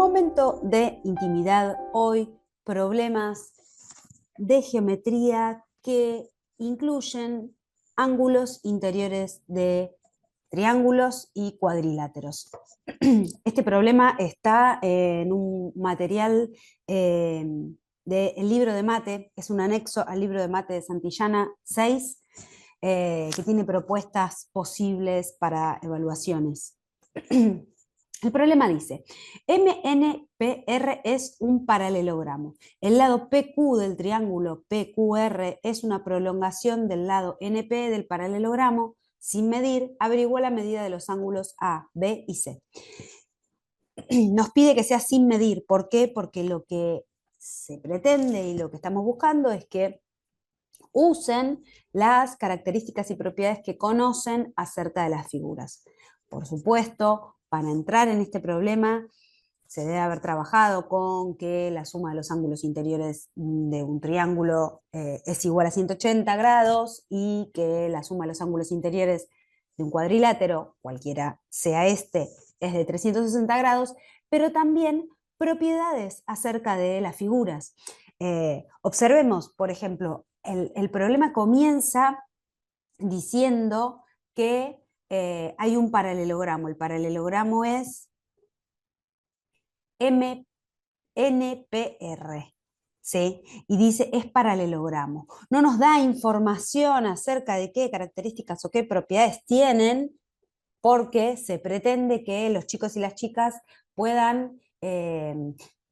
Momento de intimidad hoy, problemas de geometría que incluyen ángulos interiores de triángulos y cuadriláteros. Este problema está en un material del libro de mate, es un anexo al libro de mate de Santillana 6, que tiene propuestas posibles para evaluaciones. El problema dice, MNPR es un paralelogramo. El lado PQ del triángulo PQR es una prolongación del lado NP del paralelogramo. Sin medir, averigua la medida de los ángulos A, B y C. Nos pide que sea sin medir. ¿Por qué? Porque lo que se pretende y lo que estamos buscando es que usen las características y propiedades que conocen acerca de las figuras. Por supuesto, para entrar en este problema se debe haber trabajado con que la suma de los ángulos interiores de un triángulo es igual a 180 grados y que la suma de los ángulos interiores de un cuadrilátero, cualquiera sea este, es de 360 grados, pero también propiedades acerca de las figuras. Observemos, por ejemplo, el problema comienza diciendo que hay un paralelogramo. El paralelogramo es MNPR, ¿sí? Y dice es paralelogramo. No nos da información acerca de qué características o qué propiedades tienen, porque se pretende que los chicos y las chicas puedan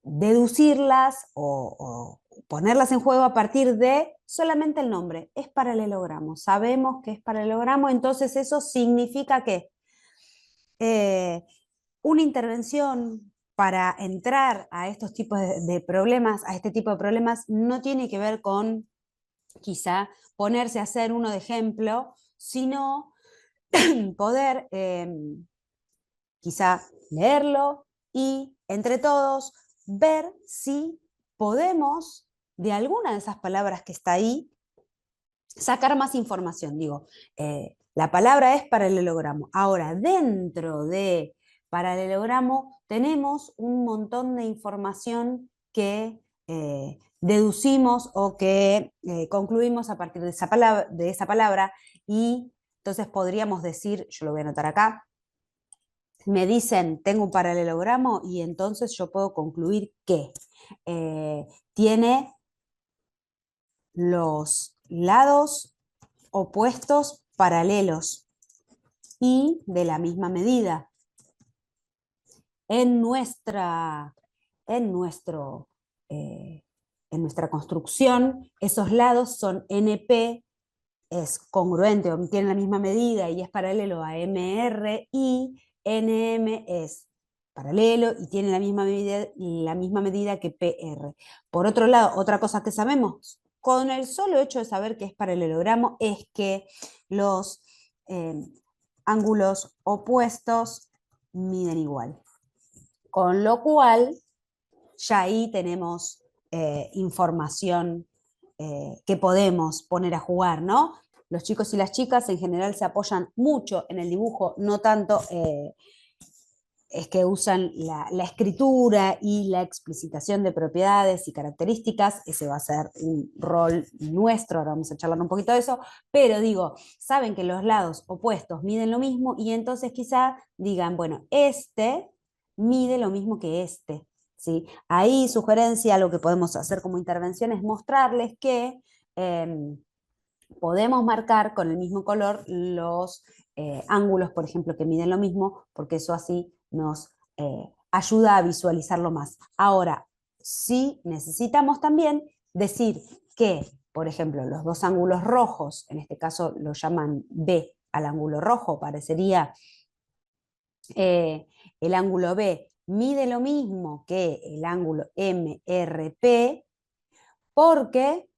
deducirlas o ponerlas en juego a partir de solamente el nombre. Es paralelogramo. Sabemos que es paralelogramo, entonces eso significa que una intervención para entrar a estos tipos de problemas, a este tipo de problemas, no tiene que ver con quizá ponerse a hacer uno de ejemplo, sino poder quizá leerlo y entre todos ver si podemos de alguna de esas palabras que está ahí sacar más información. Digo, la palabra es paralelogramo. Ahora, dentro de paralelogramo tenemos un montón de información que deducimos o que concluimos a partir de esa palabra, y entonces podríamos decir, yo lo voy a anotar acá, me dicen tengo un paralelogramo y entonces yo puedo concluir que tiene los lados opuestos paralelos y de la misma medida. En nuestra, en nuestro, en nuestra construcción, esos lados son NP, es congruente o tiene la misma medida y es paralelo a MR, y NM es paralelo y tiene la misma medida que PR. Por otro lado, otra cosa que sabemos, con el solo hecho de saber que es paralelogramo, es que los ángulos opuestos miden igual. Con lo cual, ya ahí tenemos información que podemos poner a jugar, ¿no? Los chicos y las chicas en general se apoyan mucho en el dibujo, no tanto es que usan la escritura y la explicitación de propiedades y características. Ese va a ser un rol nuestro, ahora vamos a charlar un poquito de eso, pero digo, saben que los lados opuestos miden lo mismo y entonces quizá digan, bueno, este mide lo mismo que este, ¿sí? Ahí sugerencia, lo que podemos hacer como intervención es mostrarles que podemos marcar con el mismo color los ángulos, por ejemplo, que miden lo mismo, porque eso así nos ayuda a visualizarlo más. Ahora, sí necesitamos también decir que, por ejemplo, los dos ángulos rojos, en este caso lo llaman B al ángulo rojo, parecería el ángulo B mide lo mismo que el ángulo MRP, porque,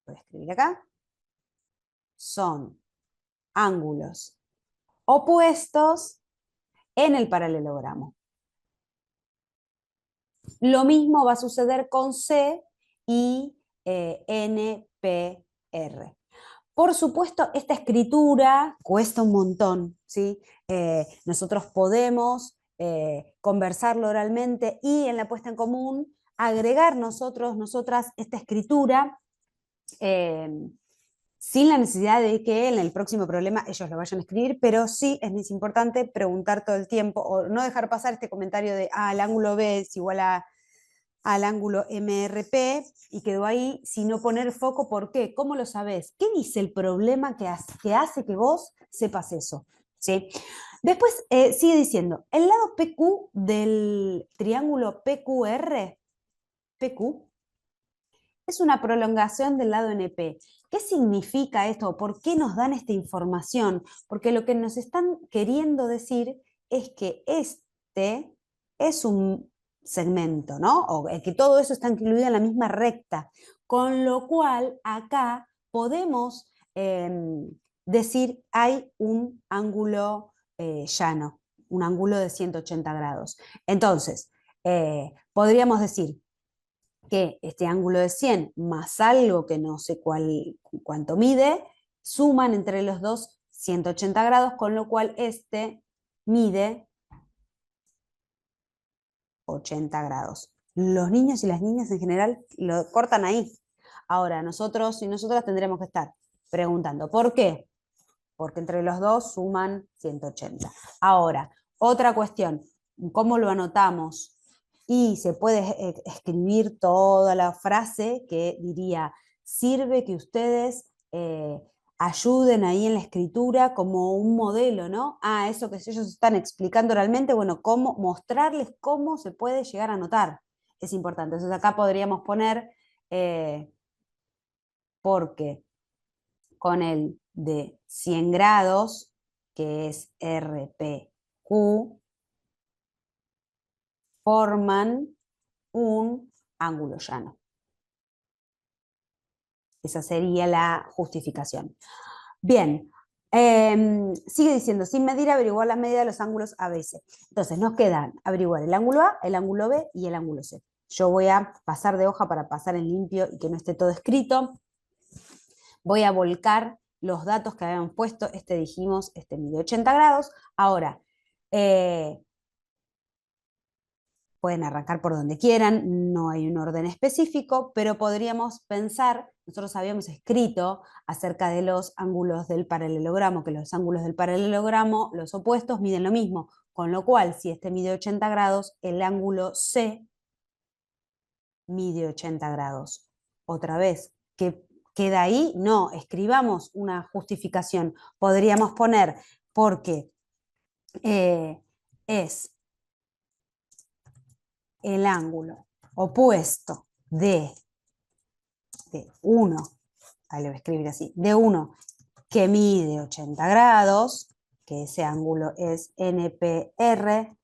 voy a escribir acá, son ángulos opuestos en el paralelogramo. Lo mismo va a suceder con C y NPR. Por supuesto, esta escritura cuesta un montón, ¿sí? Nosotros podemos conversarlo oralmente y en la puesta en común agregar nosotras esta escritura sin la necesidad de que en el próximo problema ellos lo vayan a escribir, pero sí es importante preguntar todo el tiempo o no dejar pasar este comentario de el ángulo B es igual al ángulo MRP y quedó ahí, sino poner foco. ¿Por qué? ¿Cómo lo sabés? ¿Qué dice el problema que hace que vos sepas eso? ¿Sí? Después sigue diciendo, el lado PQ del triángulo PQR, PQ, es una prolongación del lado NP. ¿Qué significa esto? ¿Por qué nos dan esta información? Porque lo que nos están queriendo decir es que este es un segmento, ¿no? O que todo eso está incluido en la misma recta. Con lo cual, acá podemos decir hay un ángulo llano, un ángulo de 180 grados. Entonces, podríamos decir que este ángulo de 100 más algo que no sé cuánto mide, suman entre los dos 180 grados, con lo cual este mide 80 grados. Los niños y las niñas en general lo cortan ahí. Ahora, nosotros y nosotras tendremos que estar preguntando, ¿por qué? Porque entre los dos suman 180. Ahora, otra cuestión, ¿cómo lo anotamos? Y se puede escribir toda la frase que diría, sirve que ustedes ayuden ahí en la escritura como un modelo, ¿no? Eso que ellos están explicando oralmente, bueno, cómo mostrarles cómo se puede llegar a anotar. Es importante. Entonces acá podríamos poner, porque con el de 100 grados, que es RPQ, forman un ángulo llano. Esa sería la justificación. Bien, sigue diciendo, sin medir, averiguar la medida de los ángulos ABC. Entonces nos quedan averiguar el ángulo A, el ángulo B y el ángulo C. Yo voy a pasar de hoja para pasar en limpio y que no esté todo escrito. Voy a volcar los datos que habíamos puesto. Este dijimos, este mide 80 grados. Ahora, pueden arrancar por donde quieran, no hay un orden específico, pero podríamos pensar, nosotros habíamos escrito acerca de los ángulos del paralelogramo, que los ángulos del paralelogramo, los opuestos, miden lo mismo, con lo cual, si este mide 80 grados, el ángulo C mide 80 grados. Otra vez, ¿qué queda ahí? No, escribamos una justificación. Podríamos poner, porque es el ángulo opuesto de 1, ahí lo voy a escribir así, de 1 que mide 80 grados, que ese ángulo es NPR,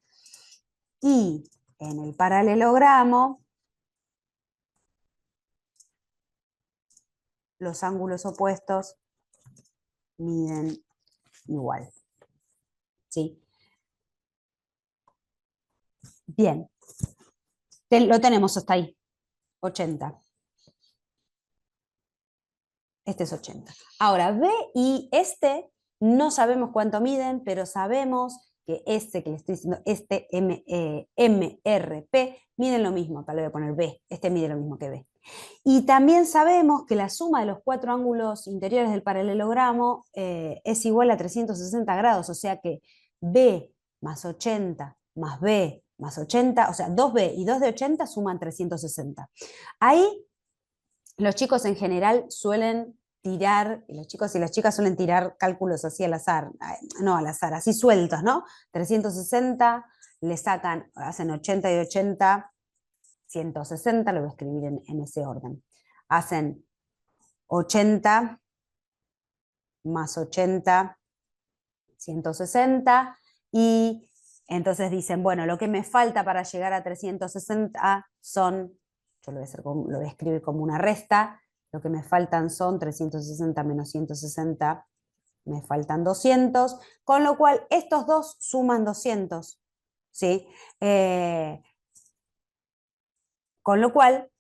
y en el paralelogramo los ángulos opuestos miden igual. ¿Sí? Bien, lo tenemos hasta ahí, 80. Este es 80. Ahora, B y este no sabemos cuánto miden, pero sabemos que este que le estoy diciendo, este MRP, miden lo mismo. Acá le voy a poner B, este mide lo mismo que B. Y también sabemos que la suma de los 4 ángulos interiores del paralelogramo es igual a 360 grados, o sea que B más 80 más B más 80, o sea, 2B y 2 de 80 suman 360. Ahí los chicos en general suelen tirar, los chicos y las chicas suelen tirar cálculos así al azar, no al azar, así sueltos, ¿no? 360, le sacan, hacen 80 y 80, 160, lo voy a escribir en ese orden. Hacen 80 más 80, 160, y entonces dicen, bueno, lo que me falta para llegar a 360 son, yo lo voy a escribir como una resta, lo que me faltan son 360 menos 160, me faltan 200, con lo cual estos dos suman 200, ¿sí? Con lo cual,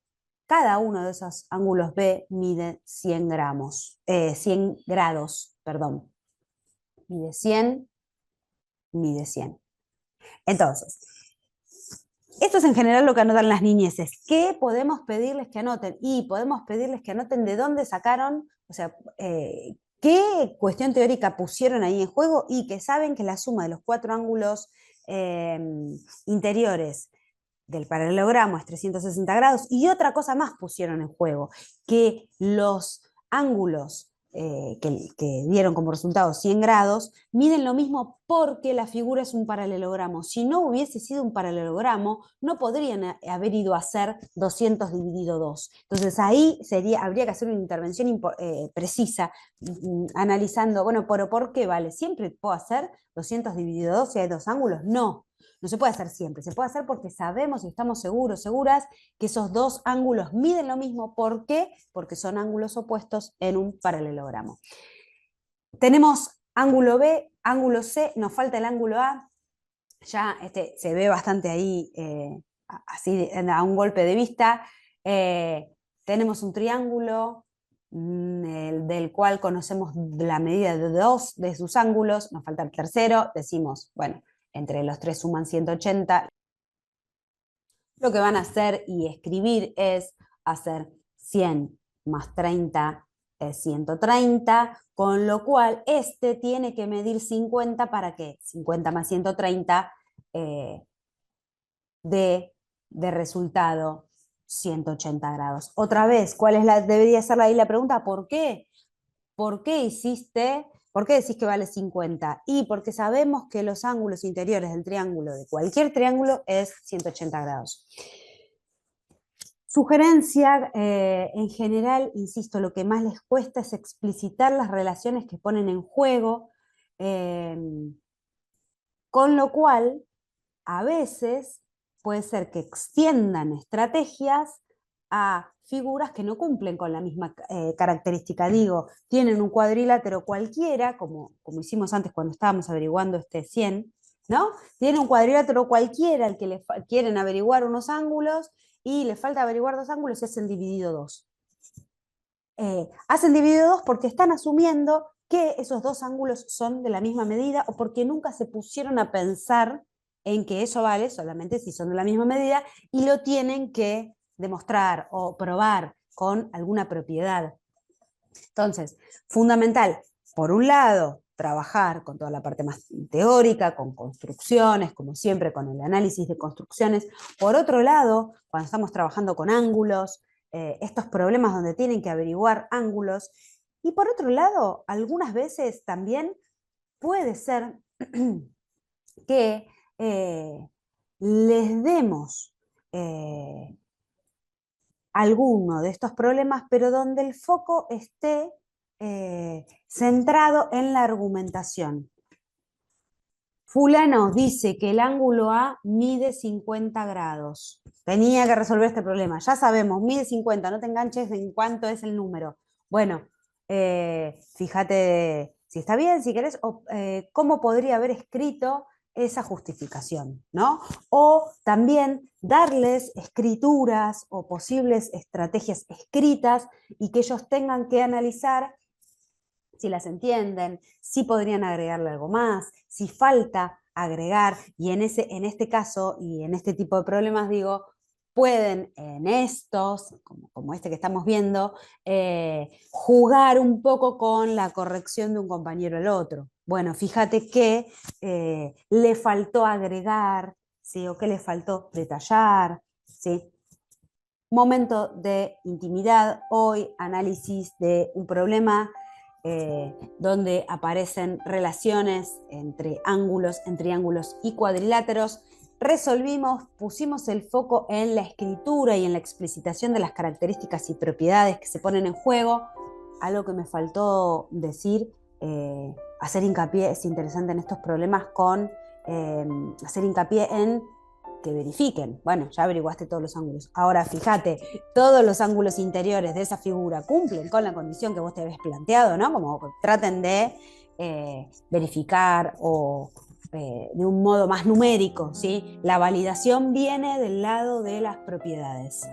cada uno de esos ángulos B mide 100 gramos, 100 grados, perdón. Mide 100, mide 100. Entonces, esto es en general lo que anotan las niñeces. ¿Qué podemos pedirles que anoten? Y podemos pedirles que anoten de dónde sacaron, o sea, qué cuestión teórica pusieron ahí en juego y que saben que la suma de los 4 ángulos interiores del paralelogramo es 360 grados, y otra cosa más pusieron en juego, que los ángulos que dieron como resultado 100 grados miden lo mismo porque la figura es un paralelogramo. Si no hubiese sido un paralelogramo, no podrían haber ido a ser 200 dividido 2. Entonces ahí habría que hacer una intervención precisa, analizando, bueno, pero ¿por qué vale? ¿Siempre puedo hacer 200 dividido 2 si hay 2 ángulos? No. No se puede hacer siempre, se puede hacer porque sabemos y estamos seguros, seguras, que esos 2 ángulos miden lo mismo. ¿Por qué? Porque son ángulos opuestos en un paralelogramo. Tenemos ángulo B, ángulo C, nos falta el ángulo A. Ya se ve bastante ahí, así a un golpe de vista. Tenemos un triángulo del cual conocemos la medida de 2 de sus ángulos, nos falta el tercero, decimos, bueno, entre los 3 suman 180. Lo que van a hacer y escribir es hacer 100 más 30 es 130, con lo cual este tiene que medir 50 para que 50 más 130 de resultado 180 grados. Otra vez, debería ser ahí la pregunta? ¿Por qué? ¿Por qué decís que vale 50? Y porque sabemos que los ángulos interiores del triángulo, de cualquier triángulo, es 180 grados. Sugerencia, en general, insisto, lo que más les cuesta es explicitar las relaciones que ponen en juego, con lo cual, a veces, puede ser que extiendan estrategias a figuras que no cumplen con la misma característica. Digo, tienen un cuadrilátero cualquiera, como hicimos antes cuando estábamos averiguando este 100, ¿no? Tienen un cuadrilátero cualquiera al que le quieren averiguar unos ángulos y les falta averiguar 2 ángulos y hacen dividido 2. Hacen dividido 2 porque están asumiendo que esos 2 ángulos son de la misma medida o porque nunca se pusieron a pensar en que eso vale solamente si son de la misma medida y lo tienen que demostrar o probar con alguna propiedad. Entonces, fundamental, por un lado, trabajar con toda la parte más teórica, con construcciones, como siempre, con el análisis de construcciones. Por otro lado, cuando estamos trabajando con ángulos, estos problemas donde tienen que averiguar ángulos. Y por otro lado, algunas veces también puede ser que les demos alguno de estos problemas, pero donde el foco esté centrado en la argumentación. Fulano dice que el ángulo A mide 50 grados. Tenía que resolver este problema. Ya sabemos, mide 50, no te enganches en cuánto es el número. Bueno, fíjate si está bien, si querés, o cómo podría haber escrito esa justificación, ¿no? O también darles escrituras o posibles estrategias escritas y que ellos tengan que analizar si las entienden, si podrían agregarle algo más, si falta agregar, y en este caso y en este tipo de problemas digo, pueden en estos, como este que estamos viendo, jugar un poco con la corrección de un compañero al otro. Bueno, fíjate que le faltó agregar, ¿sí? O que le faltó detallar, ¿sí? Momento de intimidad, hoy análisis de un problema donde aparecen relaciones entre ángulos, en triángulos y cuadriláteros. Resolvimos, pusimos el foco en la escritura y en la explicitación de las características y propiedades que se ponen en juego. Algo que me faltó decir, hacer hincapié, es interesante en estos problemas con hacer hincapié en que verifiquen. Bueno, ya averiguaste todos los ángulos. Ahora, fíjate, todos los ángulos interiores de esa figura cumplen con la condición que vos te habías planteado, ¿no? Como traten de verificar o de un modo más numérico, ¿sí? La validación viene del lado de las propiedades.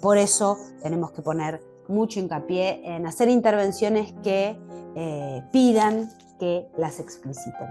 Por eso tenemos que poner mucho hincapié en hacer intervenciones que pidan que las expliciten.